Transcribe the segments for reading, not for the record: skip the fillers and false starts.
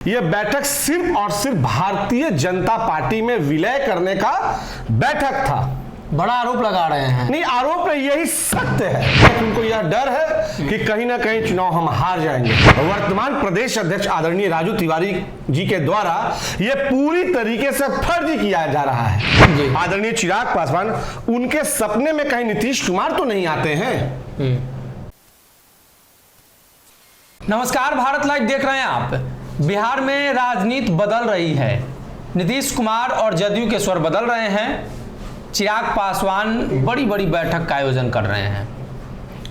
यह बैठक सिर्फ और सिर्फ भारतीय जनता पार्टी में विलय करने का बैठक था। बड़ा आरोप लगा रहे हैं। नहीं, आरोप नहीं, यही सत्य है। उनको यह डर है कि कहीं ना कहीं चुनाव हम हार जाएंगे। वर्तमान प्रदेश अध्यक्ष आदरणीय राजू तिवारी जी के द्वारा यह पूरी तरीके से फर्जी किया जा रहा है। आदरणीय चिराग पासवान, उनके सपने में कहीं नीतीश कुमार तो नहीं आते हैं। नमस्कार, भारत लाइव देख रहे हैं आप। बिहार में राजनीति बदल रही है। नीतीश कुमार और जदयू के स्वर बदल रहे हैं। चिराग पासवान बड़ी बड़ी बैठक का आयोजन कर रहे हैं,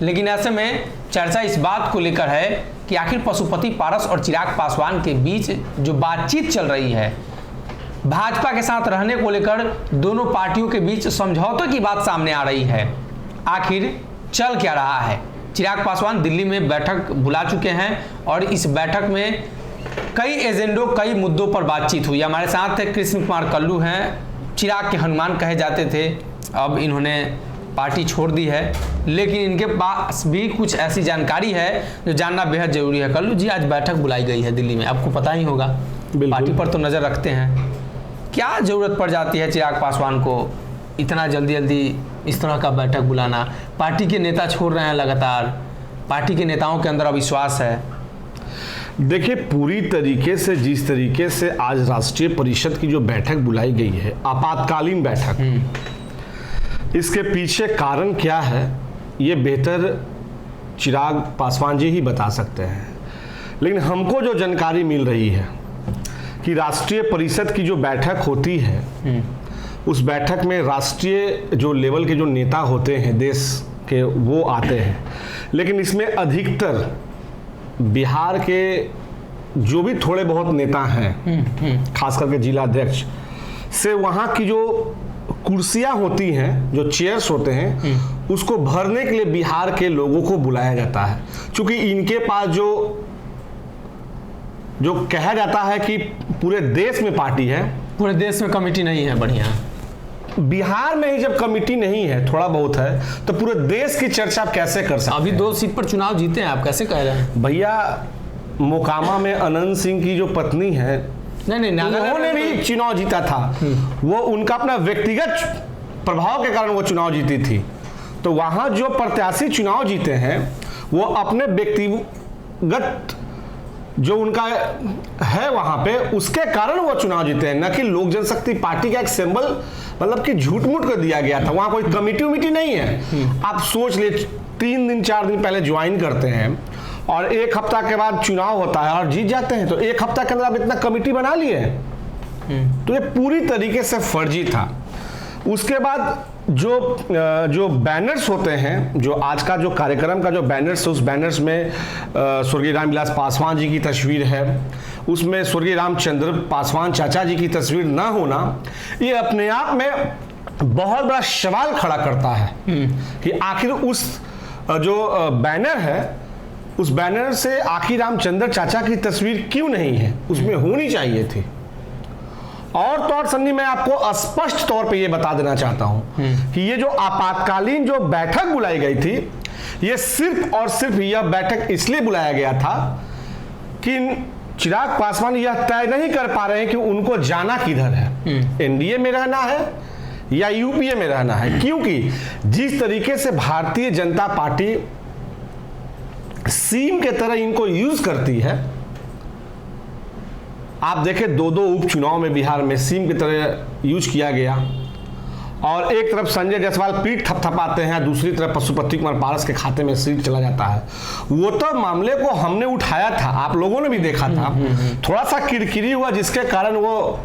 लेकिन ऐसे में चर्चा इस बात को लेकर है कि आखिर पशुपति पारस और चिराग पासवान के बीच जो बातचीत चल रही है, भाजपा के साथ रहने को लेकर दोनों पार्टियों के बीच समझौते की बात सामने आ रही है। आखिर चल क्या रहा है? चिराग पासवान दिल्ली में बैठक बुला चुके हैं और इस बैठक में कई एजेंडों, कई मुद्दों पर बातचीत हुई। हमारे साथ कृष्ण कुमार कल्लू हैं, चिराग के हनुमान कहे जाते थे, अब इन्होंने पार्टी छोड़ दी है, लेकिन इनके पास भी कुछ ऐसी जानकारी है जो जानना बेहद जरूरी है। कल्लू जी, आज बैठक बुलाई गई है दिल्ली में, आपको पता ही होगा, पार्टी पर तो नज़र रखते हैं। क्या ज़रूरत पड़ जाती है चिराग पासवान को इतना जल्दी जल्दी इस तरह का बैठक बुलाना? पार्टी के नेता छोड़ रहे हैं लगातार, पार्टी के नेताओं के अंदर अविश्वास है। देखिए, पूरी तरीके से जिस तरीके से आज राष्ट्रीय परिषद की जो बैठक बुलाई गई है, आपातकालीन बैठक, इसके पीछे कारण क्या है ये बेहतर चिराग पासवान जी ही बता सकते हैं। लेकिन हमको जो जानकारी मिल रही है कि राष्ट्रीय परिषद की जो बैठक होती है, उस बैठक में राष्ट्रीय जो लेवल के जो नेता होते हैं देश के, वो आते हैं, लेकिन इसमें अधिकतर बिहार के जो भी थोड़े बहुत नेता हैं, खास करके जिला अध्यक्ष से, वहाँ की जो कुर्सियाँ होती हैं, जो चेयर्स होते हैं, उसको भरने के लिए बिहार के लोगों को बुलाया जाता है। क्योंकि इनके पास जो कहा जाता है कि पूरे देश में पार्टी है, पूरे देश में कमेटी नहीं है बढ़िया, बिहार में ही जब कमेटी नहीं है, थोड़ा बहुत है, तो पूरे देश की चर्चा आप कैसे कर सकते हैं? अभी 2 सीट पर चुनाव जीते हैं, आप कैसे कह रहे हैं? भैया, मोकामा में अनंत सिंह की जो पत्नी है, नहीं, उन्होंने भी चुनाव जीता था। वो उनका अपना व्यक्तिगत प्रभाव के कारण वो चुनाव जीती थी। तो वहां जो प्रत्याशी चुनाव जीते हैं, वो अपने व्यक्तिगत जो उनका है वहां पे, उसके कारण वो चुनाव जीते हैं, न कि लोक जनशक्ति पार्टी का एक सिंबल मतलब कि झूठ मूठ कर दिया गया था। वहां कोई कमेटी उमिटी नहीं है। आप सोच ले, 3 दिन 4 दिन पहले ज्वाइन करते हैं और 1 हफ्ता के बाद चुनाव होता है और जीत जाते हैं, तो 1 हफ्ता के अंदर आप इतना कमेटी बना लिए। तो ये पूरी तरीके से फर्जी था। उसके बाद जो बैनर्स होते हैं, जो आज का जो कार्यक्रम का जो बैनर्स है, उस बैनर्स में स्वर्गीय रामविलास पासवान जी की तस्वीर है, उसमें स्वर्गीय रामचंद्र पासवान चाचा जी की तस्वीर ना होना, ये अपने आप में बहुत बड़ा सवाल खड़ा करता है कि आखिर उस जो बैनर है, उस बैनर से आखिर रामचंद्र चाचा की तस्वीर क्यों नहीं है? उसमें होनी चाहिए थी। और तो और सन्नी, मैं आपको स्पष्ट तौर पे ये बता देना चाहता हूं कि ये जो आपातकालीन जो बैठक बुलाई गई थी, ये सिर्फ और सिर्फ यह बैठक इसलिए बुलाया गया था कि चिराग पासवान यह तय नहीं कर पा रहे हैं कि उनको जाना किधर है, एनडीए में रहना है या यूपीए में रहना है। क्योंकि जिस तरीके से भारतीय जनता पार्टी सीम के तरह इनको यूज करती है, आप देखें 2 उपचुनाव में बिहार में सीम की तरह यूज किया गया, और एक तरफ संजय जायसवाल पीठ थपथपाते हैं, दूसरी तरफ पशुपति कुमार पारस के खाते में सीट चला जाता है। वो तो मामले को हमने उठाया था, आप लोगों ने भी देखा था। थोड़ा सा किरकिरी हुआ, जिसके कारण वो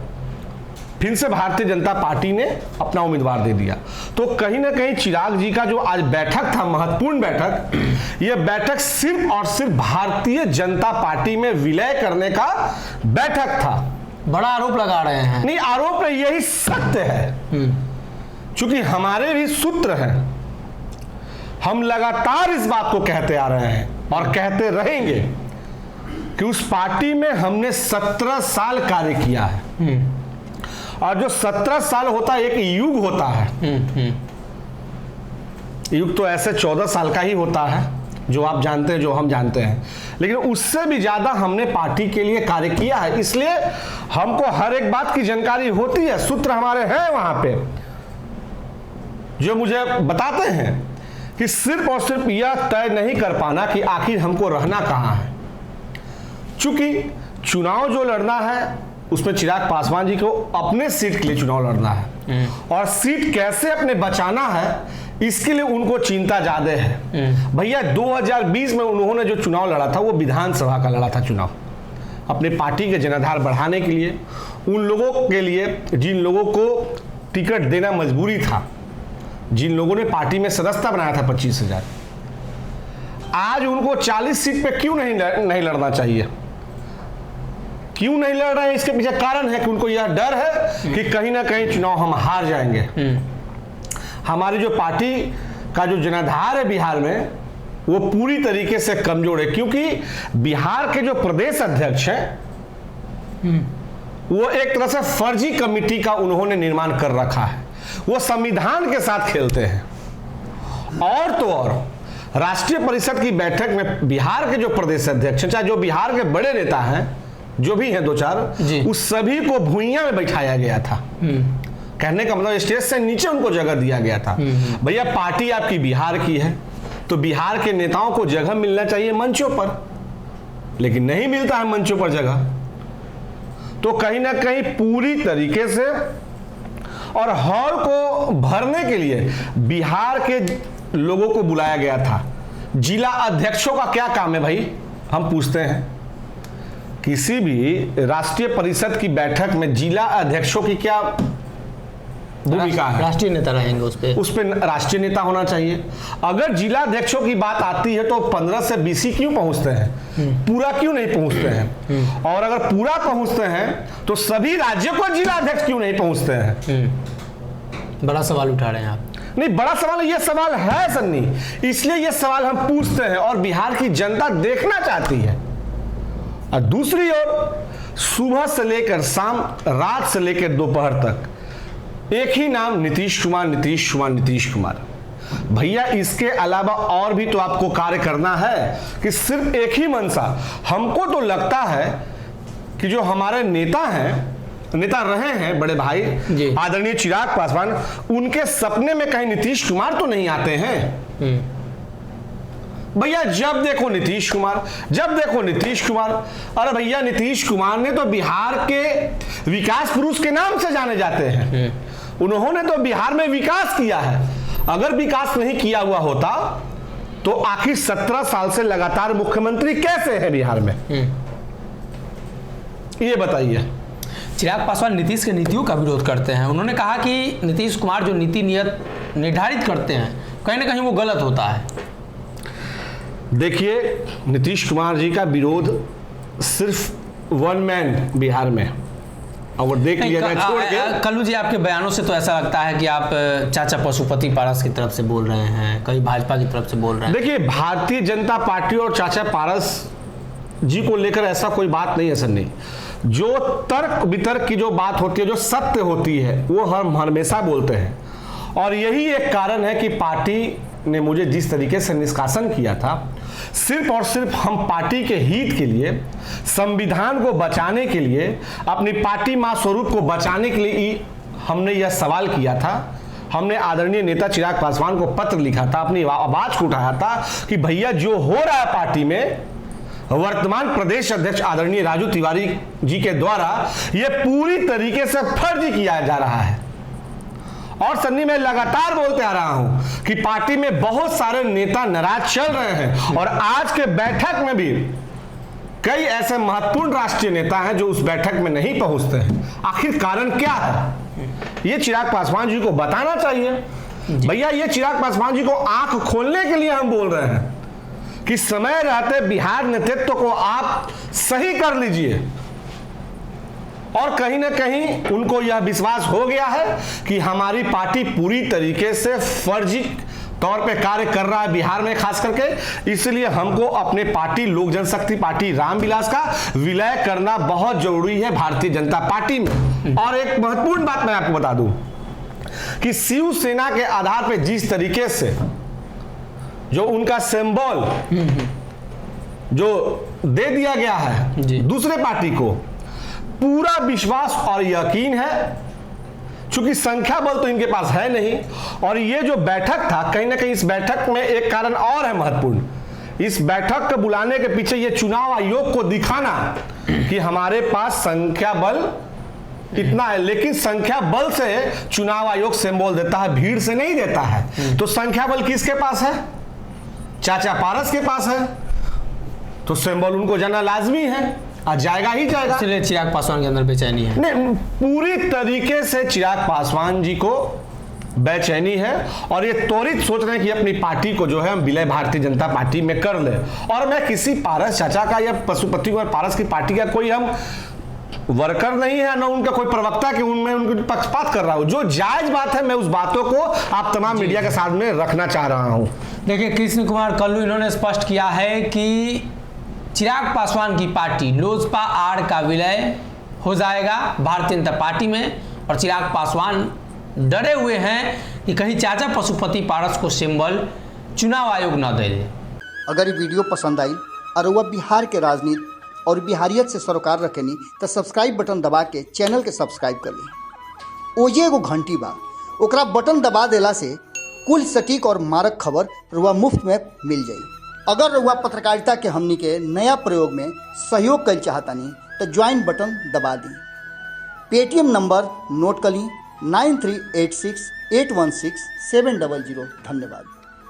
फिर से भारतीय जनता पार्टी ने अपना उम्मीदवार दे दिया। तो कहीं ना कहीं चिराग जी का जो आज बैठक था, महत्वपूर्ण बैठक, यह बैठक सिर्फ और सिर्फ भारतीय जनता पार्टी में विलय करने का बैठक था। बड़ा आरोप लगा रहे हैं। नहीं, आरोप नहीं, यही सत्य है। क्योंकि हमारे भी सूत्र हैं, हम लगातार इस बात को कहते आ रहे हैं और कहते रहेंगे कि उस पार्टी में हमने 17 साल कार्य किया है, और जो 17 साल होता है, एक युग होता है। युग तो ऐसे 14 साल का ही होता है, जो आप जानते हैं, जो हम जानते हैं, लेकिन उससे भी ज़्यादा हमने पार्टी के लिए कार्य किया है। इसलिए हमको हर एक बात की जानकारी होती है। सूत्र हमारे हैं वहाँ पे जो मुझे बताते हैं कि सिर्फ और सिर्फ यह तय नहीं कर पाना कि आखिर हमको रहना कहाँ है। चूंकि चुनाव जो लड़ना है उसमें चिराग पासवान जी को अपने सीट के लिए चुनाव लड़ना है और सीट कैसे अपने बचाना है इसके लिए उनको चिंता ज्यादा है। भैया 2020 में उन्होंने जो चुनाव लड़ा था वो विधानसभा का लड़ा था चुनाव, अपने पार्टी के जनाधार बढ़ाने के लिए, उन लोगों के लिए जिन लोगों को टिकट देना मजबूरी था, जिन लोगों ने पार्टी में सदस्यता बनाया था 25,000। आज उनको 40 सीट पे क्यों नहीं लड़ना चाहिए? क्यों नहीं लड़ रहे हैं? इसके पीछे कारण है कि उनको यह डर है कि कहीं ना कहीं चुनाव हम हार जाएंगे। हमारी जो पार्टी का जो जनाधार है बिहार में वो पूरी तरीके से कमजोर है, क्योंकि बिहार के जो प्रदेश अध्यक्ष हैं वो एक तरह से फर्जी कमेटी का उन्होंने निर्माण कर रखा है। वो संविधान के साथ खेलते हैं। और तो और राष्ट्रीय परिषद की बैठक में बिहार के जो प्रदेश अध्यक्ष हैं, चाहे जो बिहार के बड़े नेता हैं, जो भी हैं 2-4, उस सभी को भुइयां में बैठाया गया था। कहने का मतलब स्टेज से नीचे उनको जगह दिया गया था। भैया पार्टी आपकी बिहार की है तो बिहार के नेताओं को जगह मिलना चाहिए मंचों पर, लेकिन नहीं मिलता है मंचों पर जगह। तो कहीं ना कहीं पूरी तरीके से और हॉल को भरने के लिए बिहार के लोगों को बुलाया गया था। जिला अध्यक्षों का क्या काम है भाई? हम पूछते हैं। किसी भी राष्ट्रीय परिषद की बैठक में जिला अध्यक्षों की क्या भूमिका है? राष्ट्रीय नेता रहेंगे उस पे राष्ट्रीय नेता होना चाहिए। अगर जिला अध्यक्षों की बात आती है तो 15 से 20 ही क्यों पहुंचते हैं? पूरा क्यों नहीं पहुंचते हैं? और अगर पूरा पहुंचते हैं तो सभी राज्यों को जिला अध्यक्ष क्यों नहीं पहुंचते हैं? बड़ा सवाल उठा रहे हैं आप। नहीं, बड़ा सवाल ये सवाल है सन्नी, इसलिए ये सवाल हम पूछते हैं और बिहार की जनता देखना चाहती है। और दूसरी ओर सुबह से लेकर शाम, रात से लेकर दोपहर तक एक ही नाम, नीतीश कुमार, नीतीश कुमार, नीतीश कुमार। भैया इसके अलावा और भी तो आपको कार्य करना है कि सिर्फ एक ही मंशा। हमको तो लगता है कि जो हमारे नेता रहे हैं बड़े भाई आदरणीय चिराग पासवान, उनके सपने में कहीं नीतीश कुमार तो नहीं आते हैं। भैया जब देखो नीतीश कुमार, जब देखो नीतीश कुमार। अरे भैया नीतीश कुमार ने तो बिहार के विकास पुरुष के नाम से जाने जाते हैं। उन्होंने तो बिहार में विकास किया है। अगर विकास नहीं किया हुआ होता तो आखिर 17 साल से लगातार मुख्यमंत्री कैसे है बिहार में? ये बताइए। चिराग पासवान नीतीश के नीतियों का विरोध करते हैं। उन्होंने कहा कि नीतीश कुमार जो नीति नियत निर्धारित करते हैं कहीं ना कहीं वो गलत होता है। देखिए, नीतीश कुमार जी का विरोध सिर्फ वन मैन बिहार में, और देख लिया जाए छोड़ के। कल्लू जी, आपके बयानों से तो ऐसा लगता है कि आप चाचा पशुपति पारस की तरफ से बोल रहे हैं, कहीं भाजपा की तरफ से बोल रहे हैं। देखिए, भारतीय जनता पार्टी और चाचा पारस जी को लेकर ऐसा कोई बात नहीं है सर। नहीं, जो तर्क वितर्क की जो बात होती है, जो सत्य होती है, वो हम हमेशा बोलते हैं। और यही एक कारण है कि पार्टी ने मुझे जिस तरीके से निष्कासन किया था, सिर्फ और सिर्फ हम पार्टी के हित के लिए, संविधान को बचाने के लिए, अपनी पार्टी मां स्वरूप को बचाने के लिए हमने यह सवाल किया था। हमने आदरणीय नेता चिराग पासवान को पत्र लिखा था, अपनी आवाज को उठाया था कि भैया जो हो रहा है पार्टी में, वर्तमान प्रदेश अध्यक्ष आदरणीय राजू तिवारी जी के द्वारा यह पूरी तरीके से फर्जी किया जा रहा है। और सन्नी, मैं लगातार बोलते आ रहा हूं कि पार्टी में बहुत सारे नेता नाराज चल रहे हैं और आज के बैठक में भी कई ऐसे महत्वपूर्ण राष्ट्रीय नेता हैं जो उस बैठक में नहीं पहुंचते हैं। आखिर कारण क्या है? ये चिराग पासवान जी को बताना चाहिए। भैया, ये चिराग पासवान जी को आंख खोलने के लिए हम बोल रहे हैं कि समय रहते बिहार नेतृत्व को आप सही कर लीजिए। और कहीं ना कहीं उनको यह विश्वास हो गया है कि हमारी पार्टी पूरी तरीके से फर्जी तौर पे कार्य कर रहा है बिहार में खास करके, इसलिए हमको अपने पार्टी लोक जनशक्ति पार्टी रामविलास का विलय करना बहुत जरूरी है भारतीय जनता पार्टी में। और एक महत्वपूर्ण बात मैं आपको बता दूं कि शिवसेना के आधार पर जिस तरीके से जो उनका सिंबल जो दे दिया गया है दूसरे पार्टी को, पूरा विश्वास और यकीन है, क्योंकि संख्या बल तो इनके पास है नहीं। और ये जो बैठक था, कहीं ना कहीं इस बैठक में एक कारण और है महत्वपूर्ण, इस बैठक को बुलाने के पीछे ये चुनाव आयोग को दिखाना कि हमारे पास संख्या बल इतना है, लेकिन संख्या बल से चुनाव आयोग सिंबल देता है, भीड़ से नहीं देता है। तो संख्या बल किसके पास है? चाचा पारस के पास है, तो सिंबल उनको जाना लाजमी है, आज जाएगा ही जाएगा। इसलिए चिराग पासवान के अंदर बेचैनी है। नहीं, पूरी तरीके से चिराग पासवान जी को बेचैनी है और ये त्वरित सोच रहे हैं कि अपनी पार्टी को जो है हम विलय भारतीय जनता पार्टी में कर ले। और मैं किसी पारस चाचा का या पशुपति कुमार पारस की पार्टी का कोई हम वर्कर नहीं है, ना उनका कोई प्रवक्ता कि उनमें उनको पक्षपात कर रहा हूं। जो जायज बात है मैं उस बातों को आप तमाम मीडिया के सामने रखना चाह रहा हूं। देखिए, कृष्ण कुमार कल्लू इन्होंने स्पष्ट किया है कि चिराग पासवान की पार्टी लोजपा आड़ का विलय हो जाएगा भारतीय जनता पार्टी में, और चिराग पासवान डरे हुए हैं कि कहीं चाचा पशुपति पारस को सिंबल चुनाव आयोग न दे दे। अगर ये वीडियो पसंद आई और वह बिहार के राजनीति और बिहारियत से सरोकार रखेनी तो सब्सक्राइब बटन दबा के चैनल के सब्सक्राइब कर ली। ओजे एगो घंटी बा, ओकरा बटन दबा देला से कुल सटीक और मारक खबर रुआ मुफ्त में मिल जाई। अगर रुआ पत्रकारिता के हमनी के नया प्रयोग में सहयोग कर चाहतानी तो ज्वाइन बटन दबा दी। पेटीएम नंबर नोट कर ली 9386816700। धन्यवाद।